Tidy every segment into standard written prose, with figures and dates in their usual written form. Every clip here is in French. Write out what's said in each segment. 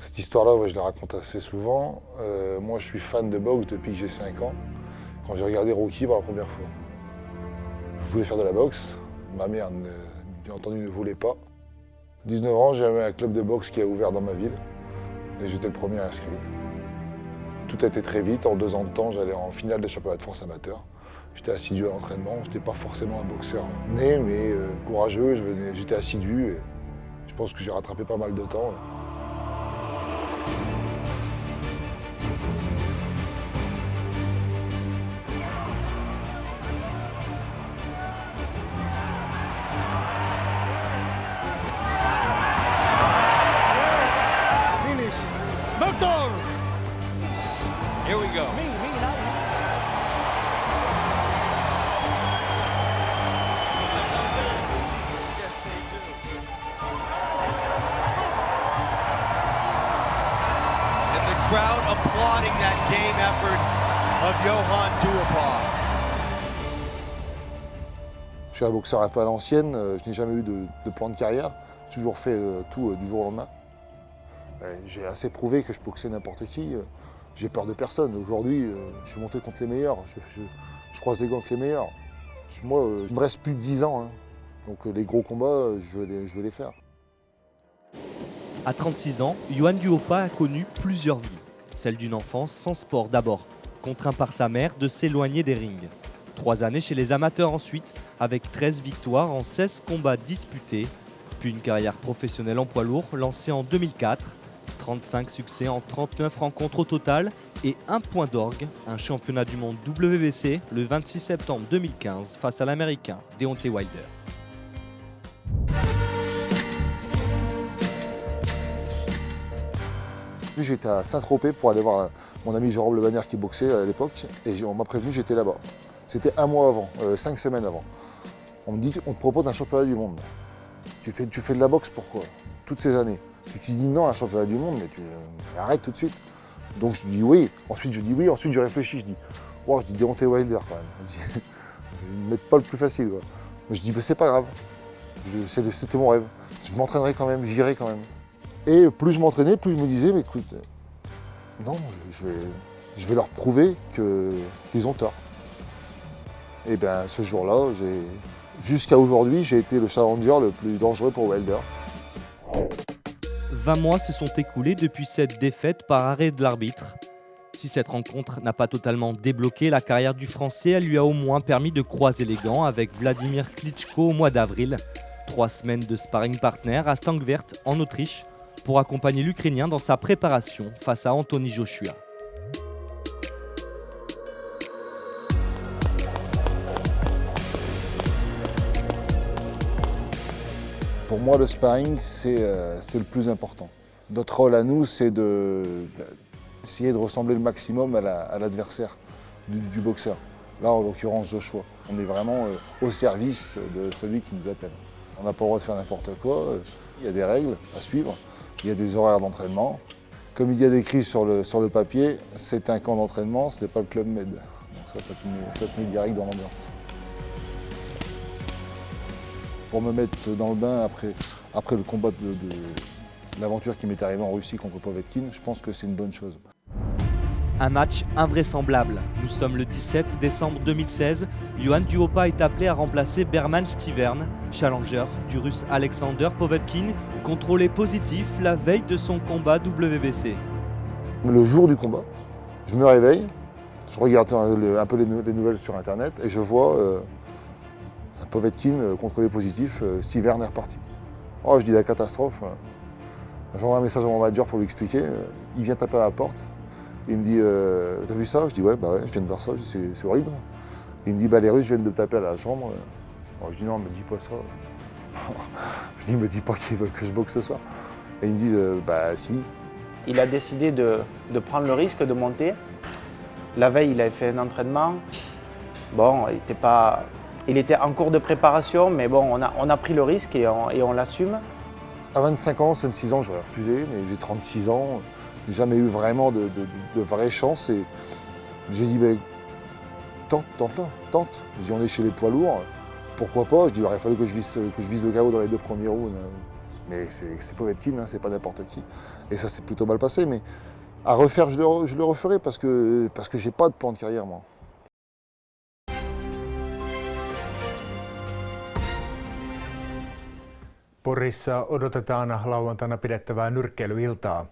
Cette histoire-là, ouais, je la raconte assez souvent. Moi, je suis fan de boxe depuis que j'ai 5 ans, quand j'ai regardé Rocky pour la première fois. Je voulais faire de la boxe. Ma mère, bien entendu, ne voulait pas. 19 ans, j'avais un club de boxe qui a ouvert dans ma ville et j'étais le premier inscrit. Tout a été très vite. En 2 ans de temps, j'allais en finale des championnats de France amateur. J'étais assidu à l'entraînement. Je n'étais pas forcément un boxeur né, mais courageux. J'étais assidu et je pense que j'ai rattrapé pas mal de temps. Here we go. Yes, they do. And the crowd applauding that game effort of Johann Duhaupas. Je suis un boxeur un peu à l'ancienne. Je n'ai jamais eu de plan de carrière. J'ai toujours fait tout du jour au lendemain. J'ai assez prouvé que je boxais n'importe qui. J'ai peur de personne. Aujourd'hui, je suis monté contre les meilleurs. Je croise les gants avec les meilleurs. Moi, il me reste plus de 10 ans. Hein. Donc les gros combats, je vais les faire. À 36 ans, Johann Duhaupas a connu plusieurs vies. Celle d'une enfance sans sport d'abord, contraint par sa mère de s'éloigner des rings. 3 années chez les amateurs ensuite, avec 13 victoires en 16 combats disputés. Puis une carrière professionnelle en poids lourd lancée en 2004. 35 succès en 39 rencontres au total et un point d'orgue, un championnat du monde WBC le 26 septembre 2015 face à l'Américain Deontay Wilder. J'étais à Saint-Tropez pour aller voir mon ami Jérôme Le Bannière qui boxait à l'époque et on m'a prévenu, j'étais là-bas. C'était 1 mois avant, 5 semaines avant. On me dit, on te propose un championnat du monde. Tu fais de la boxe pourquoi? Toutes ces années. Si tu dis non à un championnat du monde, mais tu arrête tout de suite. Donc je dis oui. Ensuite je dis oui. Ensuite je réfléchis. Je dis, wow, je dis Deontay Wilder quand même. Ils ne mettent pas le plus facile. Quoi. Mais je dis, c'est pas grave. C'était mon rêve. Je m'entraînerai quand même, j'irai quand même. Et plus je m'entraînais, plus je me disais, mais écoute, non, je vais leur prouver qu'ils ont tort. Et bien ce jour-là, jusqu'à aujourd'hui, j'ai été le challenger le plus dangereux pour Wilder. 20 mois se sont écoulés depuis cette défaite par arrêt de l'arbitre. Si cette rencontre n'a pas totalement débloqué la carrière du Français, elle lui a au moins permis de croiser les gants avec Vladimir Klitschko au mois d'avril. 3 semaines de sparring partner à Stankvert en Autriche pour accompagner l'Ukrainien dans sa préparation face à Anthony Joshua. Pour moi, le sparring, c'est le plus important. Notre rôle à nous, c'est d'essayer de ressembler le maximum à l'adversaire du boxeur. Là, en l'occurrence, Joshua. On est vraiment au service de celui qui nous appelle. On n'a pas le droit de faire n'importe quoi. Il y a des règles à suivre. Il y a des horaires d'entraînement. Comme il y a écrit sur le papier, c'est un camp d'entraînement, ce n'est pas le Club Med. Donc ça te met direct dans l'ambiance. Pour me mettre dans le bain après le combat de l'aventure qui m'est arrivée en Russie contre Povetkin, je pense que c'est une bonne chose. Un match invraisemblable. Nous sommes le 17 décembre 2016. Johann Duhaupas est appelé à remplacer Bermane Stiverne, challenger du russe Alexander Povetkin, contrôlé positif la veille de son combat WBC. Le jour du combat, je me réveille, je regarde un peu les nouvelles sur internet et je vois Povetkin contrôlé positif, Stiverne est reparti. Oh, je dis la catastrophe. J'envoie un message à mon manager pour lui expliquer. Il vient taper à la porte. Il me dit, t'as vu ça? Je dis, ouais, je viens de voir ça, c'est horrible. Il me dit, les Russes viennent de me taper à la chambre. Je dis, non, me dis pas ça. Je dis, me dis pas qu'ils veulent que je boxe ce soir. Et ils me disent, si. Il a décidé de prendre le risque de monter. La veille, il avait fait un entraînement. Bon, il était en cours de préparation, mais bon, on a pris le risque et on l'assume. À 25 ans, 26 ans, j'aurais refusé, mais j'ai 36 ans. J'ai jamais eu vraiment de vraie chance. Et j'ai dit, tente-la, tente. Je dis, on est chez les poids lourds, pourquoi pas? Je dis, il aurait fallu que je vise le KO dans les 2 premiers rounds. Mais c'est Povetkin, hein, c'est pas n'importe qui. Et ça s'est plutôt mal passé, mais à refaire, je le referai parce que j'ai pas de plan de carrière, moi. Porissa odotetaan lauantaina pidettävää nyrkkeilyiltaa.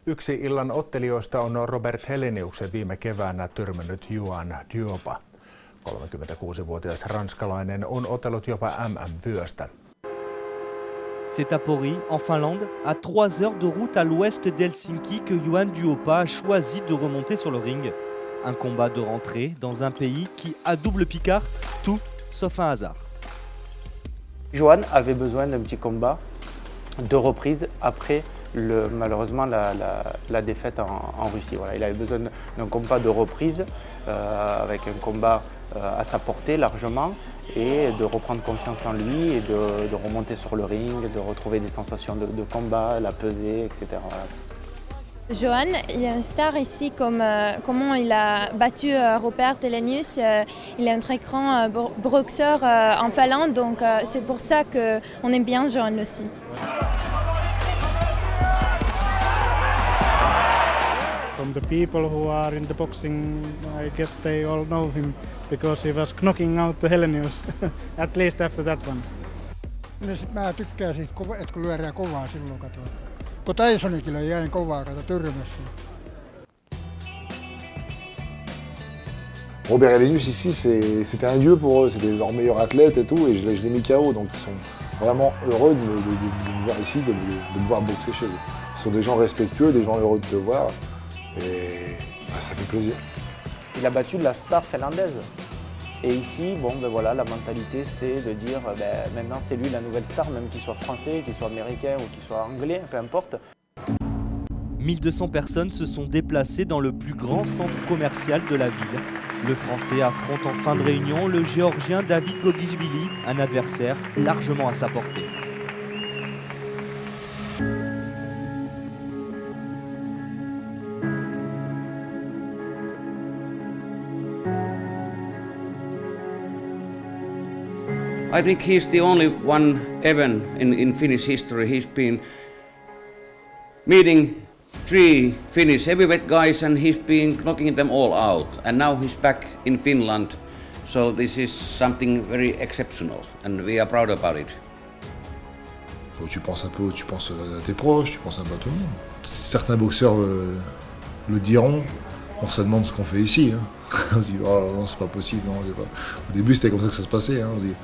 Yksi illan ottelijoista on Robert Heleniuksen viime keväänä törmännyt Juan Duopa. 36-vuotias ranskalainen on otellut jopa MM-vyöstä. C'est à Pori, en Finlande, à 3 heures de route à l'ouest d'Helsinki, que Juan Duopa a choisi de remonter sur le ring. Un combat de rentrée dans un pays qui, à double picard, tout sauf un hasard. Johan avait besoin d'un petit combat de reprise après malheureusement la défaite en Russie. Voilà, il avait besoin d'un combat de reprise avec un combat à sa portée largement et de reprendre confiance en lui et de remonter sur le ring, de retrouver des sensations de combat, la pesée, etc. Voilà. Johan, il est une star ici, comment il a battu Robert Helenius. Il est un très grand boxeur en Finlande, donc c'est pour ça qu'on aime bien Johan aussi. From the people who are in the boxing, I guess they all know him because he was knocking out the Helenius, at least after that one. Mä tykkään siitä, että kun lyödään kovaa silloin katsotaan. Kun Tysonikin löi jäin kovaa, kato tyrmässä. Robert Helenius ici, c'était un dieu pour eux, c'était leur meilleur athlète et tout, et je l'ai mis KO, donc ils sont vraiment heureux de me voir ici, de me voir boxer chez eux. Ce sont des gens respectueux, des gens heureux de te voir, et ça fait plaisir. Il a battu la star finlandaise. Et ici, bon, ben voilà, la mentalité, c'est de dire maintenant c'est lui la nouvelle star, même qu'il soit français, qu'il soit américain ou qu'il soit anglais, peu importe. 1200 personnes se sont déplacées dans le plus grand centre commercial de la ville. Le Français affronte en fin de réunion le Géorgien David Gogishvili, un adversaire largement à sa portée. I think he's the only one ever in Finnish history. He's been meeting 3 Finnish heavyweight guys and he's been knocking them all out. And now he's back in Finland. So this is something very exceptional and we are proud about it. Tu penses à tes proches, tu penses un peu à tout le monde. Certains boxeurs le diront, on se demande ce qu'on fait ici. Hein. On se dit, oh non, c'est pas possible. Non, pas. Au début, c'était comme ça que ça se passait. Hein. On se dit,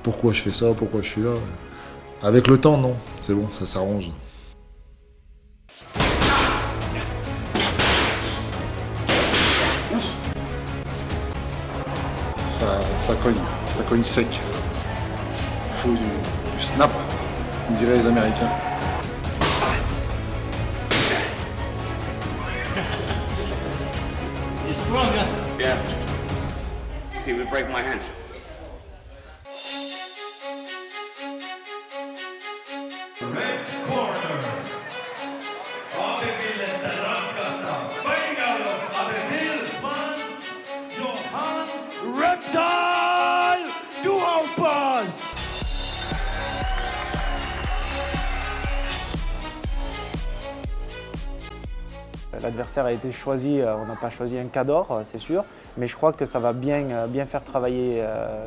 pourquoi je fais ça, pourquoi je suis là. Avec le temps, non, c'est bon, ça s'arrange. Ça cogne sec. Il faut du snap, comme diraient les Américains. He's strong, huh? Yeah. He will break my hands. Red corner. Abbevillestä Ranskasta. Fighting out of Abbeville, Mans, Johan Reptile Duopas. L'adversaire a été choisi, on n'a pas choisi un cador, c'est sûr, mais je crois que ça va bien faire travailler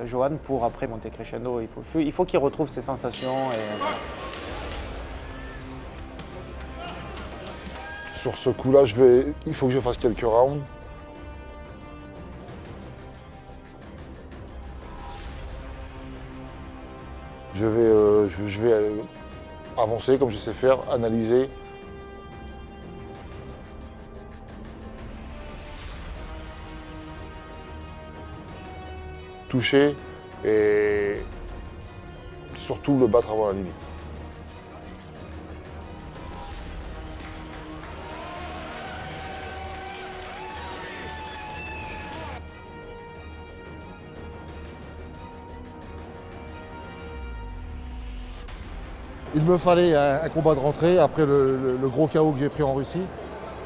Johan pour après monter crescendo. Il faut qu'il retrouve ses sensations. Sur ce coup-là, il faut que je fasse quelques rounds. Je vais avancer comme je sais faire, analyser. Toucher et surtout le battre avant la limite. Il me fallait un combat de rentrée après le gros chaos que j'ai pris en Russie.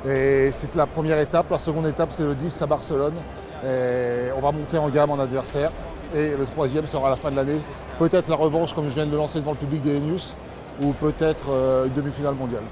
Et c'est la première étape. La seconde étape, c'est le 10 à Barcelone. Et on va monter en gamme en adversaire. Et le troisième sera à la fin de l'année. Peut-être la revanche, comme je viens de le lancer devant le public d'Helenius. ou peut-être une demi-finale mondiale.